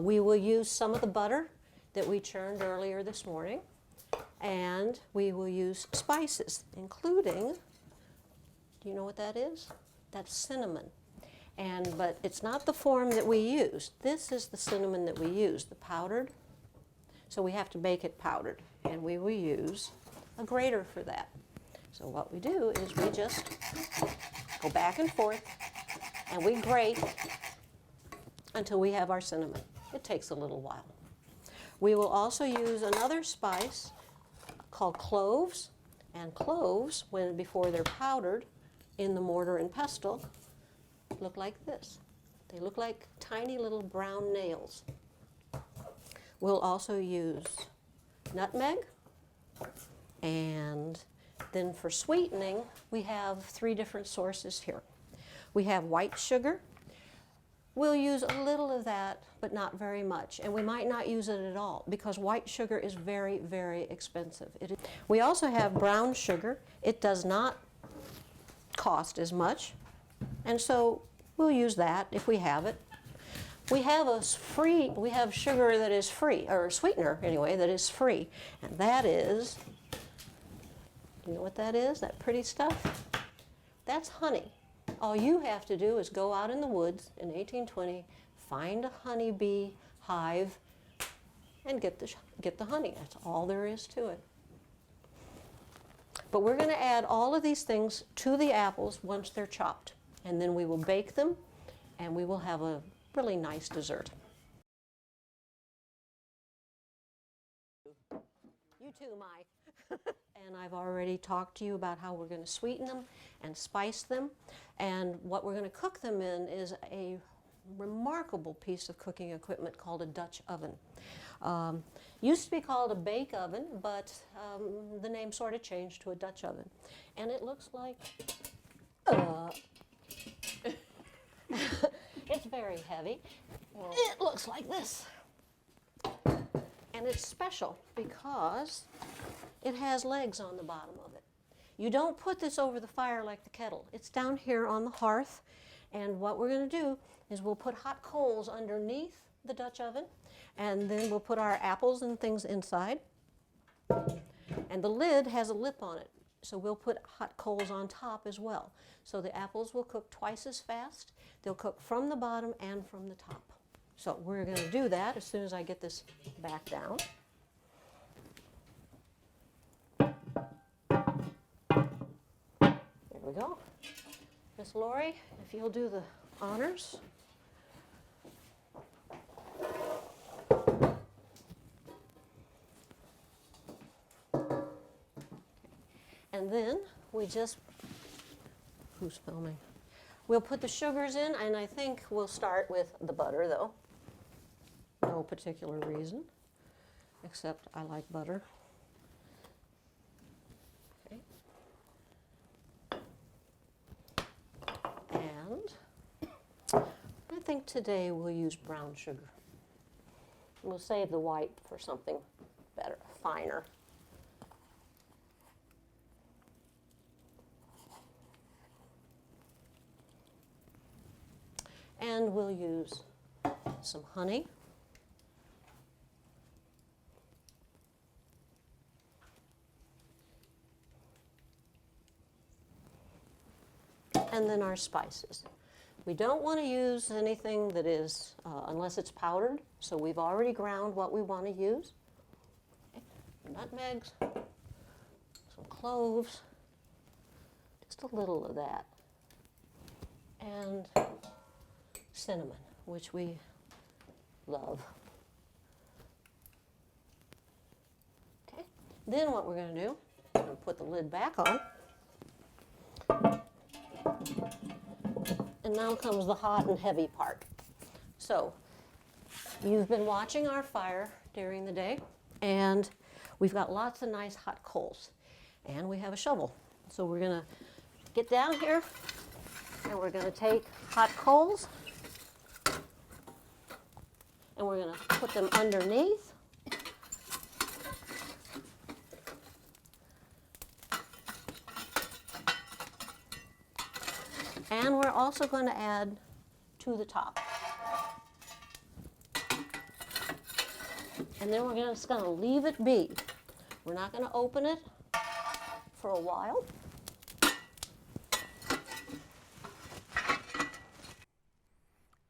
We will use some of the butter that we churned earlier this morning, and we will use spices, including, do you know what that is? That's cinnamon. But it's not the form that we use. This is the cinnamon that we use, the powdered. So we have to make it powdered, and we will use a grater for that. So what we do is we just go back and forth, and we grate until we have our cinnamon. It takes a little while. We will also use another spice called cloves, and cloves, before they're powdered in the mortar and pestle, look like this. They look like tiny little brown nails. We'll also use nutmeg, and then for sweetening, we have 3 different sources here. We have white sugar. We'll use a little of that, but not very much, and we might not use it at all because white sugar is very, very expensive. We also have brown sugar. It does not cost as much, and so we'll use that if we have it. We have sugar that is free, or sweetener anyway, that is free, and that is, you know what that is, that pretty stuff? That's honey. All you have to do is go out in the woods in 1820, find a honeybee hive, and get the honey. That's all there is to it. But we're going to add all of these things to the apples once they're chopped. And then we will bake them, and we will have a really nice dessert. You too, Mike. And I've already talked to you about how we're going to sweeten them and spice them. And what we're going to cook them in is a remarkable piece of cooking equipment called a Dutch oven. Used to be called a bake oven, but the name sort of changed to a Dutch oven. And it looks like, it's very heavy. It looks like this. And it's special because it has legs on the bottom of it. You don't put this over the fire like the kettle. It's down here on the hearth. And what we're going to do is we'll put hot coals underneath the Dutch oven, and then we'll put our apples and things inside. And the lid has a lip on it, so we'll put hot coals on top as well. So the apples will cook twice as fast. They'll cook from the bottom and from the top. So we're going to do that as soon as I get this back down. There we go. Miss Laurie, if you'll do the honors. And then we just, who's filming? We'll put the sugars in, and I think we'll start with the butter, though. No particular reason, except I like butter. Okay. And I think today we'll use brown sugar. We'll save the white for something better, finer. And we'll use some honey. And then our spices. We don't want to use anything that is, unless it's powdered, so we've already ground what we want to use. Okay. Nutmegs, some cloves, just a little of that. And cinnamon, which we love. Okay, then what we're going to do, we're going to put the lid back on. And now comes the hot and heavy part. So, you've been watching our fire during the day, and we've got lots of nice hot coals. And we have a shovel. So we're going to get down here, and we're going to take hot coals, and we're going to put them underneath. And we're also going to add to the top. And then we're just going to leave it be. We're not going to open it for a while.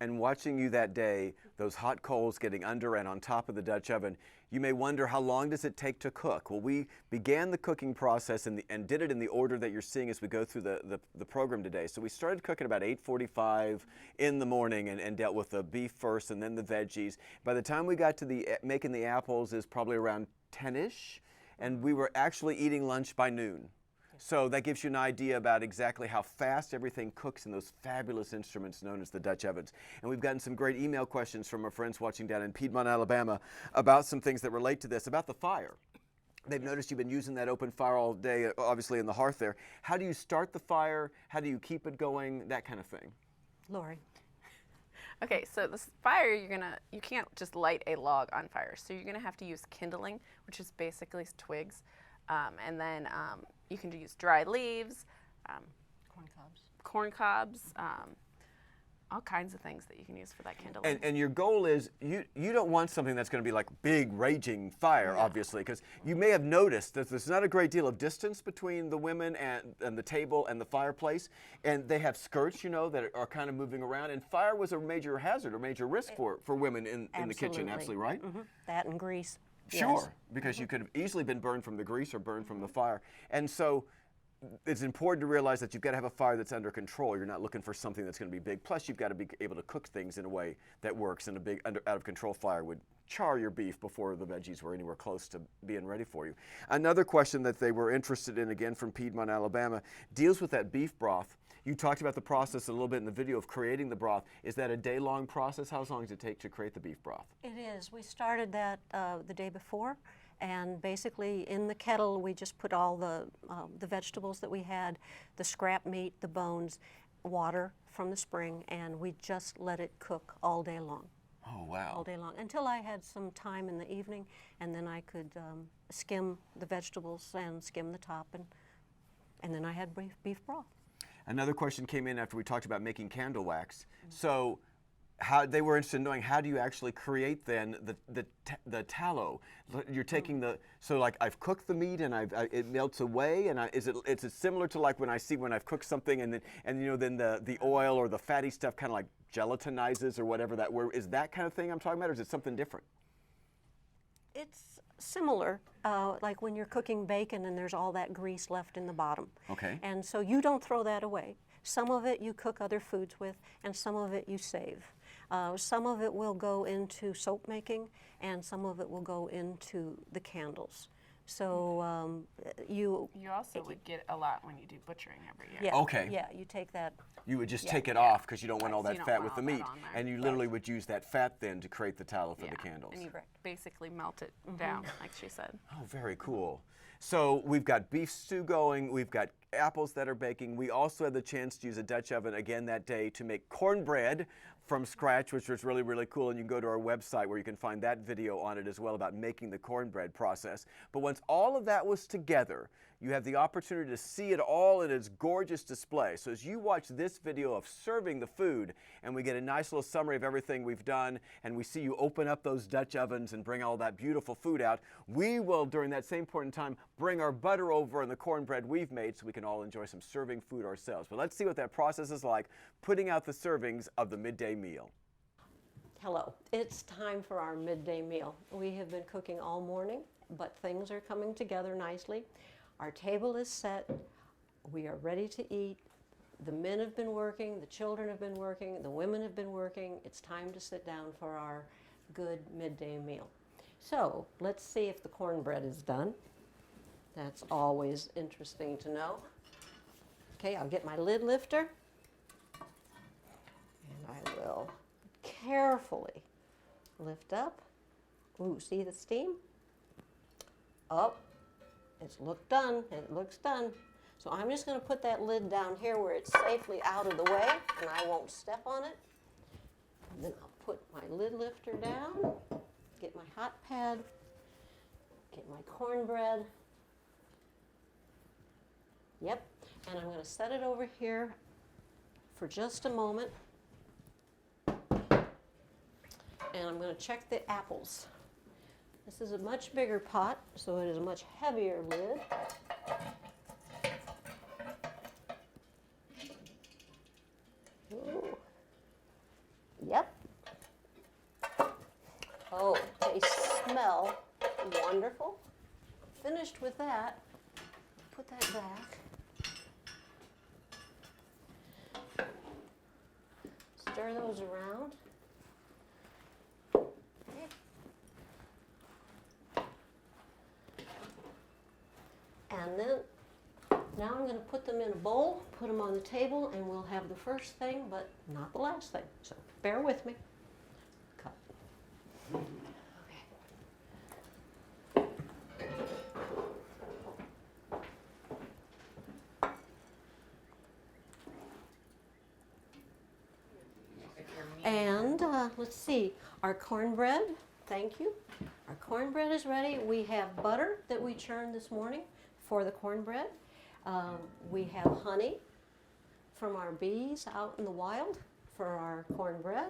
And watching you that day, those hot coals getting under and on top of the Dutch oven, you may wonder, how long does it take to cook? Well, we began the cooking process and did it in the order that you're seeing as we go through the program today. So we started cooking about 8:45 in the morning and dealt with the beef first and then the veggies. By the time we got to making the apples is probably around 10-ish, and we were actually eating lunch by noon. So that gives you an idea about exactly how fast everything cooks in those fabulous instruments known as the Dutch ovens. And we've gotten some great email questions from our friends watching down in Piedmont, Alabama about some things that relate to this, about the fire. They've noticed you've been using that open fire all day, obviously in the hearth there. How do you start the fire? How do you keep it going? That kind of thing. Laurie. Okay, so this fire, you can't just light a log on fire. So you're gonna have to use kindling, which is basically twigs. And then you can use dry leaves, corn cobs, all kinds of things that you can use for that kindling. And your goal is, you don't want something that's going to be like big raging fire, obviously, because you may have noticed that there's not a great deal of distance between the women and the table and the fireplace, and they have skirts, that are kind of moving around, and fire was a major hazard or major risk for women in the kitchen, absolutely, right? Mm-hmm. That and grease. Sure, Yes. because you could have easily been burned from the grease or burned from the fire. And so it's important to realize that you've got to have a fire that's under control. You're not looking for something that's going to be big. Plus, you've got to be able to cook things in a way that works, and a big out of control fire would char your beef before the veggies were anywhere close to being ready for you. Another question that they were interested in, again from Piedmont, Alabama, deals with that beef broth. You talked about the process a little bit in the video of creating the broth. Is that a day-long process? How long does it take to create the beef broth? It is. We started that the day before, and basically in the kettle we just put all the vegetables that we had, the scrap meat, the bones, water from the spring, and we just let it cook all day long. Oh, wow. All day long, until I had some time in the evening, and then I could skim the vegetables and skim the top, and then I had beef broth. Another question came in after we talked about making candle wax. So how they were interested in knowing, how do you actually create then the tallow? You're taking so like I've cooked the meat and it melts away, and is it similar to like when I've cooked something and then the oil or the fatty stuff kind of like gelatinizes or whatever that word is, that kind of thing I'm talking about, or is it something different? It's similar, like when you're cooking bacon and there's all that grease left in the bottom. Okay. And so you don't throw that away. Some of it you cook other foods with, and some of it you save. Some of it will go into soap making, and some of it will go into the candles. So You also would get a lot when you do butchering every year. yeah, Okay. yeah, you take that. You would just take it off because you don't want all So you that don't fat want with the all that meat, on there. and you literally would use that fat then to create the tallow for the candles. And you basically melt it down, like she said. Oh, very cool. So we've got beef stew going, we've got apples that are baking. We also had the chance to use a Dutch oven again that day to make cornbread from scratch, which was really, really cool. And you can go to our website where you can find that video on it as well about making the cornbread process. But once all of that was together, you have the opportunity to see it all in its gorgeous display. So as you watch this video of serving the food, and we get a nice little summary of everything we've done, and we see you open up those Dutch ovens and bring all that beautiful food out, we will, during that same point in time, bring our butter over and the cornbread we've made so we can all enjoy some serving food ourselves. But let's see what that process is like, putting out the servings of the midday meal. Hello, it's time for our midday meal. We have been cooking all morning, but things are coming together nicely. Our table is set. We are ready to eat. The men have been working, the children have been working, the women have been working. It's time to sit down for our good midday meal. So let's see if the cornbread is done. That's always interesting to know. Okay, I'll get my lid lifter, and I will carefully lift up. Ooh, see the steam? Up. It's looked done. It looks done. So I'm just going to put that lid down here where it's safely out of the way and I won't step on it. And then I'll put my lid lifter down, get my hot pad, get my cornbread. Yep. And I'm going to set it over here for just a moment. And I'm going to check the apples. This is a much bigger pot, so it is a much heavier lid. Ooh. Yep. Oh, they smell wonderful. Finished with that. Put that back. Stir those around. And then, now I'm going to put them in a bowl, put them on the table, and we'll have the first thing, but not the last thing. So bear with me. Cut. And let's see, our cornbread, thank you. Our cornbread is ready. We have butter that we churned this morning for the cornbread. We have honey from our bees out in the wild for our cornbread.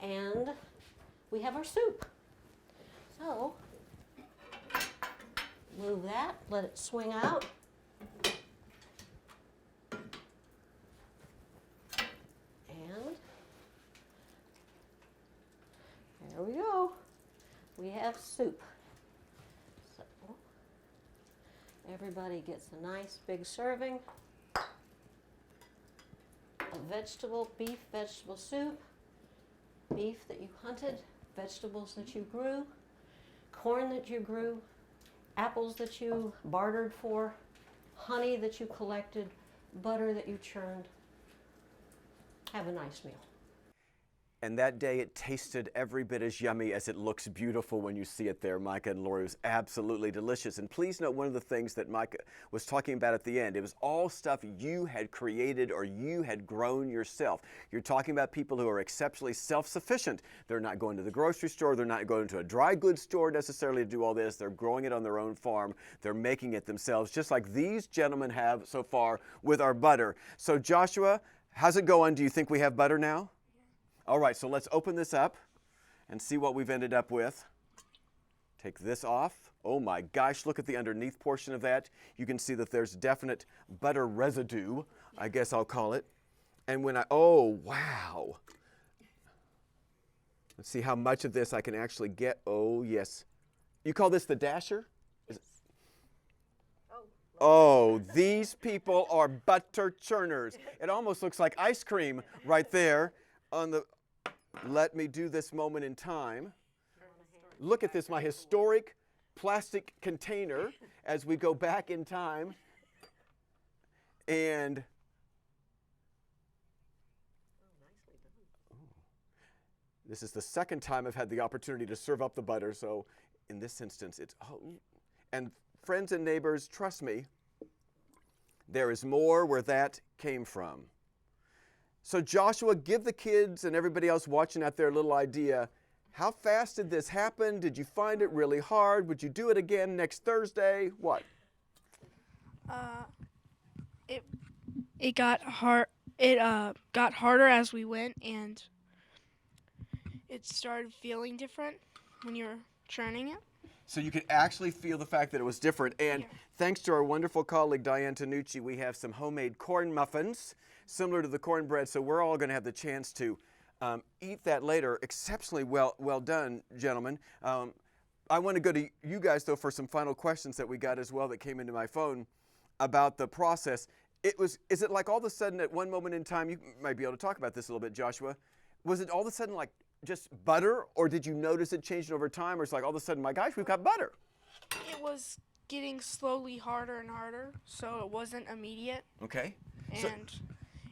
And we have our soup. So, move that, let it swing out. And there we go. We have soup. So, Everybody gets a nice big serving of beef vegetable soup, beef that you hunted, vegetables that you grew, corn that you grew, apples that you bartered for, honey that you collected, butter that you churned. Have a nice meal. And that day it tasted every bit as yummy as it looks beautiful when you see it there. Micah and Laurie, it was absolutely delicious. And please note one of the things that Micah was talking about at the end. It was all stuff you had created or you had grown yourself. You're talking about people who are exceptionally self-sufficient. They're not going to the grocery store. They're not going to a dry goods store necessarily to do all this. They're growing it on their own farm. They're making it themselves, just like these gentlemen have so far with our butter. So Joshua, how's it going? Do you think we have butter now? All right, so let's open this up and see what we've ended up with. Take this off. Oh my gosh, look at the underneath portion of that. You can see that there's definite butter residue, I guess I'll call it. And when oh wow. Let's see how much of this I can actually get. Oh yes. You call this the dasher? Oh, these people are butter churners. It almost looks like ice cream right there on the... Let me do this moment in time. Look at this, my historic plastic container as we go back in time. And this is the second time I've had the opportunity to serve up the butter, so in this instance it's... And friends and neighbors, trust me, there is more where that came from. So Joshua, give the kids and everybody else watching out there a little idea. How fast did this happen? Did you find it really hard? Would you do it again next Thursday? What? It got hard. It got harder as we went, and it started feeling different when you're churning it. So you could actually feel the fact that it was different. And thanks to our wonderful colleague Diane Tanucci, we have some homemade corn muffins, similar to the cornbread. So we're all going to have the chance to eat that later. Exceptionally well done, gentlemen. I want to go to you guys, though, for some final questions that we got as well that came into my phone about the process. Is it like all of a sudden at one moment in time, you might be able to talk about this a little bit, Joshua, was it all of a sudden like just butter, or did you notice it changing over time, or it's like all of a sudden, my gosh, we've got butter? It was getting slowly harder and harder, so it wasn't immediate. Okay. And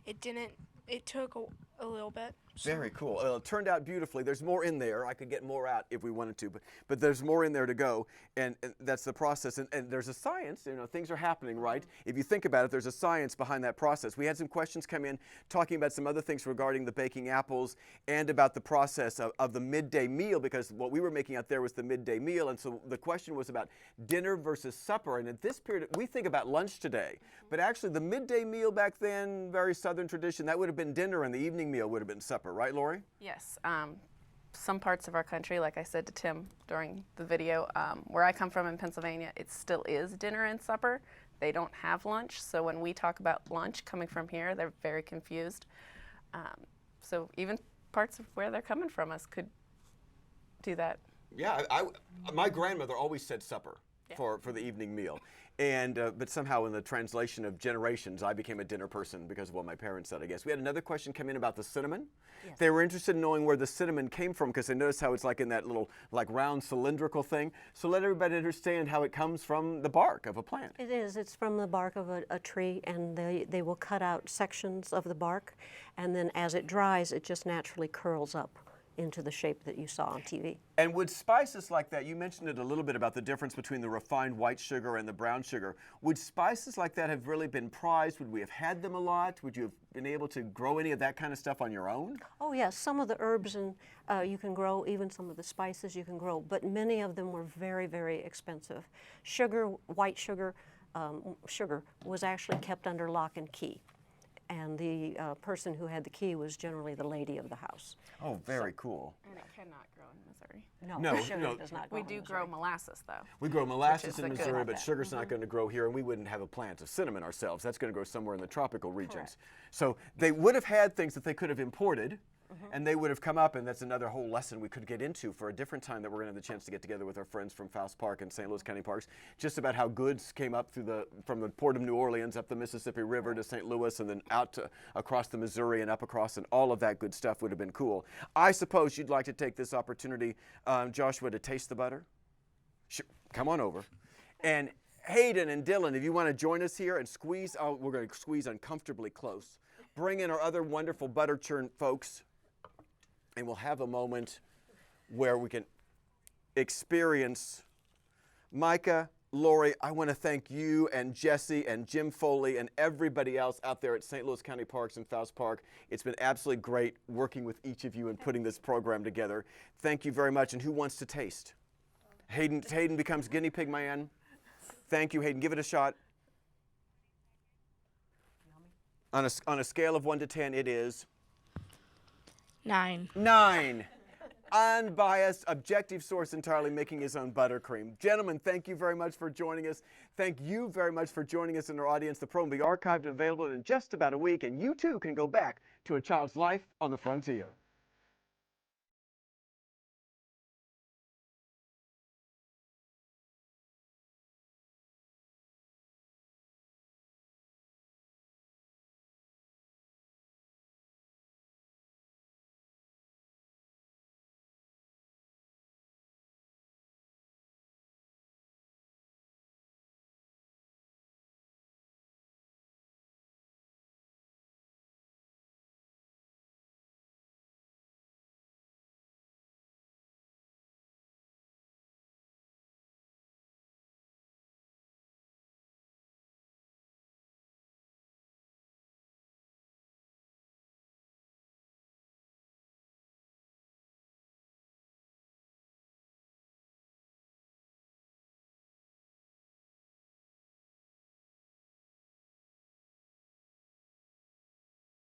it took a little bit. So. Very cool. It turned out beautifully. There's more in there. I could get more out if we wanted to, but there's more in there to go, and that's the process. And there's a science. Things are happening, right? If you think about it, there's a science behind that process. We had some questions come in talking about some other things regarding the baking apples and about the process of the midday meal, because what we were making out there was the midday meal, and so the question was about dinner versus supper. And at this period, we think about lunch today, but actually the midday meal back then, very Southern tradition, that would have been dinner, and the evening meal would have been supper. Right, Laurie? Yes. Some parts of our country, like I said to Tim during the video, where I come from in Pennsylvania, it still is dinner and supper. They don't have lunch, so when we talk about lunch coming from here, they're very confused. So even parts of where they're coming from us could do that. Yeah, my grandmother always said supper for the evening meal. And but somehow in the translation of generations, I became a dinner person because of what my parents said, I guess. We had another question come in about the cinnamon. Yes. They were interested in knowing where the cinnamon came from because they noticed how it's like in that little like round cylindrical thing. So let everybody understand how it comes from the bark of a plant. It is. It's from the bark of a tree, and they will cut out sections of the bark, and then as it dries, it just naturally curls up into the shape that you saw on TV. And would spices like that, you mentioned it a little bit about the difference between the refined white sugar and the brown sugar. Would spices like that have really been prized? Would we have had them a lot? Would you have been able to grow any of that kind of stuff on your own? Oh yes, some of the herbs and you can grow, even some of the spices you can grow, but many of them were very, very expensive. Sugar, white sugar, sugar was actually kept under lock and key. And the person who had the key was generally the lady of the house. Oh, very cool. And it cannot grow in Missouri. No, sugar does not grow We in do Missouri. grow molasses, though. We grow molasses in the good Missouri, one. but sugar's not going to grow here, and we wouldn't have a plant of cinnamon ourselves. That's going to grow somewhere in the tropical regions. Correct. So they would have had things that they could have imported, And they would have come up, and that's another whole lesson we could get into for a different time that we're going to have the chance to get together with our friends from Faust Park and St. Louis County Parks, just about how goods came up from the port of New Orleans up the Mississippi River to St. Louis, and then out to across the Missouri and up across, and all of that good stuff would have been cool. I suppose you'd like to take this opportunity, Joshua, to taste the butter? Sure. Come on over. And Hayden and Dylan, if you want to join us here and squeeze, we're going to squeeze uncomfortably close. Bring in our other wonderful butter churn folks, and we'll have a moment where we can experience. Micah, Laurie, I want to thank you and Jesse and Jim Foley and everybody else out there at St. Louis County Parks and Faust Park. It's been absolutely great working with each of you and putting this program together. Thank you very much. And who wants to taste? Hayden becomes guinea pig man. Thank you, Hayden. Give it a shot. On a scale of 1 to 10, it is? 9. 9. Unbiased, objective source entirely making his own buttercream. Gentlemen, thank you very much for joining us. Thank you very much for joining us in our audience. The program will be archived and available in just about a week, and you too can go back to A Child's Life on the Frontier.